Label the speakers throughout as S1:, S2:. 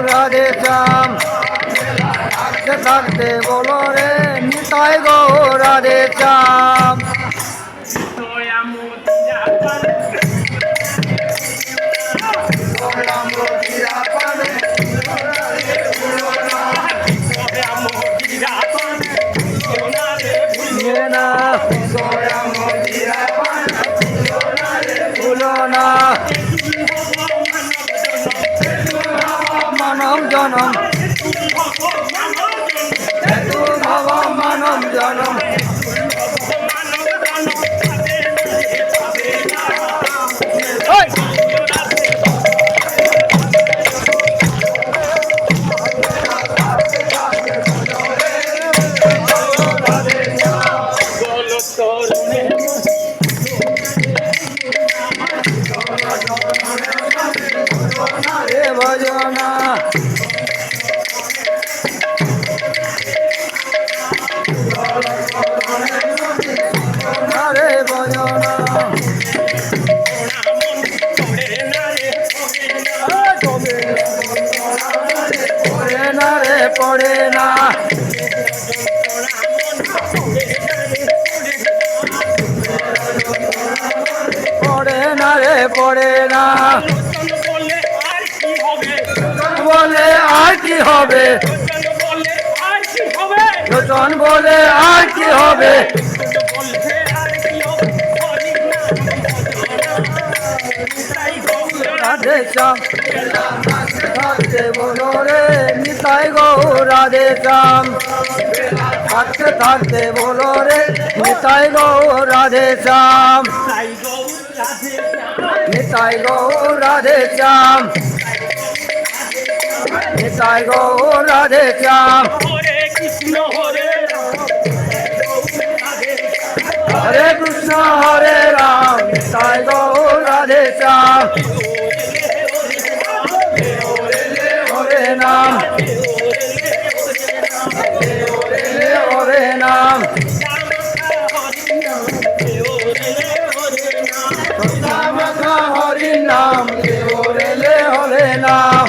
S1: রাধে শ্যাম থাকতে থাকতে বলো রে নিতাই গৌর রাধে শ্যাম মানব জনম মানব জনম ভজনা রে ভজনা পড়ে না রে পড়ে না পড়ে না রে পড়ে না বলে আর কি হবে লোচন বলে আর কি হবে রাধে শ্যাম থাকতে বলো রে নিতাই গৌর রাধে শ্যাম থাকতে থাকতে বলো রে নিতাই গৌর রাধে শ্যাম নিতাই গৌর রাধে শ্যাম নিতাই গৌর রাধে শ্যাম হরে কৃষ্ণ হরে রাম নিতাই গৌর রাধে শ্যাম হরে নাম হরে নাম হরি নাম হরে নাম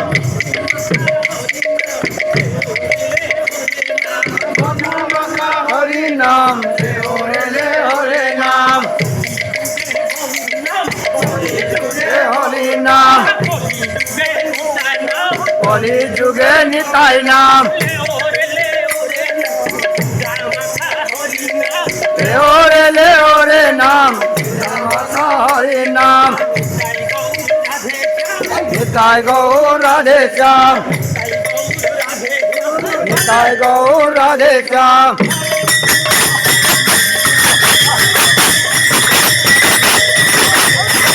S1: হরি নাম হরে নাম হরি নাম কলি যুগে নিতাই নাম ওরে ওরে নাম হরি নাম নিতাই গৌর রাধে শ্যাম নিতাই গৌর রাধে শ্যাম